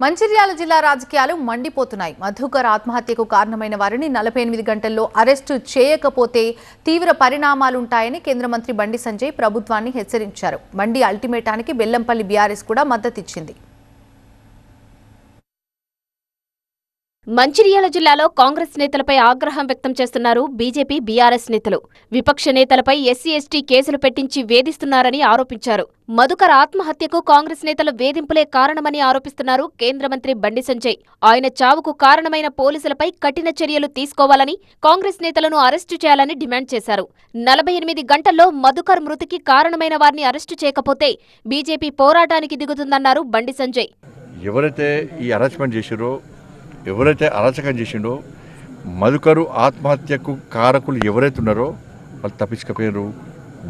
మంచిర్యాల జిల్లా రాజకీయాలు మండిపోతున్నాయి. మధుకర్ ఆత్మహత్యకు కారణమైన వారిని 48 గంటల్లో అరెస్టు చేయకపోతే తీవ్ర పరిణామాలుంటాయని కేంద్ర మంత్రి బండి సంజయ్ ప్రభుత్వాన్ని హెచ్చరించారు. బండి అల్టిమేటానికి బెల్లంపల్లి బీఆర్ఎస్ కూడా మద్దతిచ్చింది. మంచిర్యాల జిల్లాలో కాంగ్రెస్ నేతలపై ఆగ్రహం వ్యక్తం చేస్తున్నారు బీజేపీ బీఆర్ఎస్ నేతలు. విపక్ష నేతలపై ఎస్సీ ఎస్టీ కేసులు పెట్టించి వేధిస్తున్నారని ఆరోపించారు. మధుకర్ ఆత్మహత్యకు కాంగ్రెస్ నేతల వేధింపులే కారణమని ఆరోపిస్తున్నారు కేంద్ర మంత్రి బండి సంజయ్. ఆయన చావుకు కారణమైన పోలీసులపై కఠిన చర్యలు తీసుకోవాలని, కాంగ్రెస్ నేతలను అరెస్టు చేయాలని డిమాండ్ చేశారు. 48 గంటల్లో మధుకర్ మృతికి కారణమైన వారిని అరెస్టు చేయకపోతే బీజేపీ పోరాటానికి దిగుతుందన్నారు బండి సంజయ్. ఎవరైతే ఈ అరెస్ట్మెంట్ చేసిరో, ఎవరైతే అరాచకం చేసిండో, మధుకరు ఆత్మహత్యకు కారకులు ఎవరైతే ఉన్నారో వాళ్ళు తప్పించకపోయారు,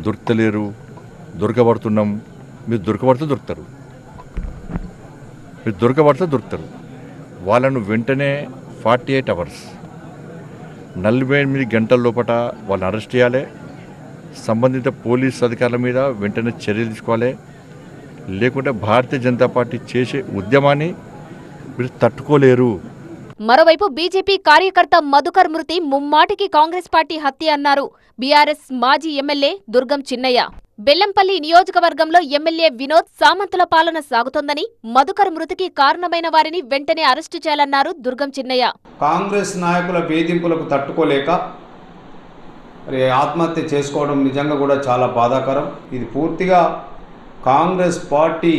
దొరకలేరు, దొరకబడుతున్నాం. మీరు దొరకబడితే దొరుకుతారు, మీరు దొరకబడితే వాళ్ళను వెంటనే 48 అవర్స్ 48 గంటల లోపల వాళ్ళని అరెస్ట్ చేయాలి. సంబంధిత పోలీస్ అధికారుల మీద వెంటనే చర్యలు తీసుకోవాలి. లేకుంటే భారతీయ జనతా పార్టీ చేసే ఉద్యమాన్ని మీరు తట్టుకోలేరు. మరోవైపు బీజేపీ కార్యకర్త మధుకర్ మృతి ముమ్మాటికి కాంగ్రెస్ పార్టీ హత్య అన్నారు బీఆర్ఎస్ మాజీ ఎమ్మెల్యే దుర్గం చిన్నయ్య. బెల్లంపల్లి నియోజకవర్గంలో ఎమ్మెల్యే వినోద్ సామంతుల పాలన సాగుతోందని, మధుకర్ మృతికి కారణమైన వారిని వెంటనే అరెస్టు చేయాలన్నారు దుర్గం చిన్నయ్య. కాంగ్రెస్ నాయకుల వేధింపులకు తట్టుకోలేక ఆత్మహత్య చేసుకోవడం నిజంగా కూడా చాలా బాధాకరం. ఇది పూర్తిగా కాంగ్రెస్ పార్టీ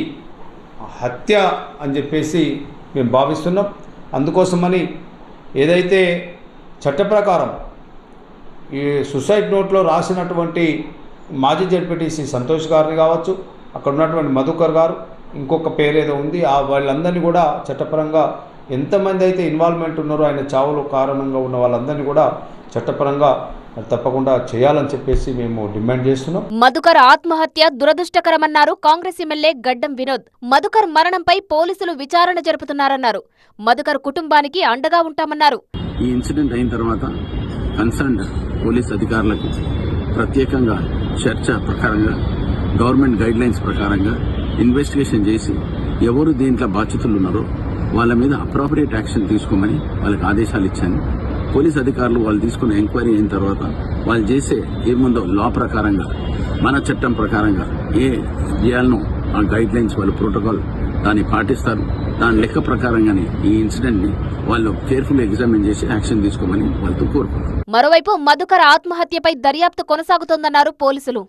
హత్య అని చెప్పేసి మేము భావిస్తున్నాం. అందుకోసమని ఏదైతే చట్ట ప్రకారం ఈ సూసైడ్ నోట్లో రాసినటువంటి మాజీ జడ్పీటీసీ సంతోష్ గారిని కావచ్చు, అక్కడ ఉన్నటువంటి మధుకర్ గారు, ఇంకొక పేరేదో ఉంది, వాళ్ళందరినీ కూడా చట్టపరంగా ఎంతమంది అయితే ఇన్వాల్వ్మెంట్ ఉన్నారో ఆయన చావులో కారణంగా ఉన్న వాళ్ళందరినీ కూడా చట్టపరంగా తప్పకుండా చేయాలని చెప్పేసి మేము డిమాండ్ చేస్తున్నాం. మధుకర్ ఆత్మహత్య దురదృష్టకరమన్నారు కాంగ్రెస్ ఎమ్మెల్యే గడ్డం వినోద్. మధుకర్ మరణంపై పోలీసులు విచారణ జరుపుతున్నారన్నారు. మధుకర్ కుటుంబానికి అండగా ఉంటామన్నారు. ఈ ఇన్సిడెంట్ అయిన తర్వాత కన్సర్న్డ్ పోలీస్ అధికారులకు ప్రత్యేకంగా చర్చ ప్రకారంగా గవర్నమెంట్ గైడ్ లైన్స్ ప్రకారంగా ఇన్వెస్టిగేషన్ చేసి ఎవరు దీంట్లో బాధ్యతలు ఉన్నారో వాళ్ళ మీద అప్రాపరియేట్ యాక్షన్ తీసుకోమని వాళ్ళకి ఆదేశాలు ఇచ్చాను. పోలీస్ అధికారులు వాళ్ళు తీసుకున్న ఎంక్వైరీ అయిన తర్వాత వాళ్ళు చేసే ఏముందో లా ప్రకారంగా, మన చట్టం ప్రకారంగా ఏ చేయాలనో ఆ గైడ్ లైన్స్ వాళ్ళు ప్రోటోకాల్ దాన్ని పాటిస్తారు. దాని లెక్క ప్రకారంగానే ఈ ఇన్సిడెంట్ ని వాళ్ళు కేర్ఫుల్ ఎగ్జామిన్ చేసి యాక్షన్ తీసుకోమని వాళ్ళతో కోరుకున్నారు. మరోవైపు మధుకర్ ఆత్మహత్యపై దర్యాప్తు కొనసాగుతోందన్నారు పోలీసులు.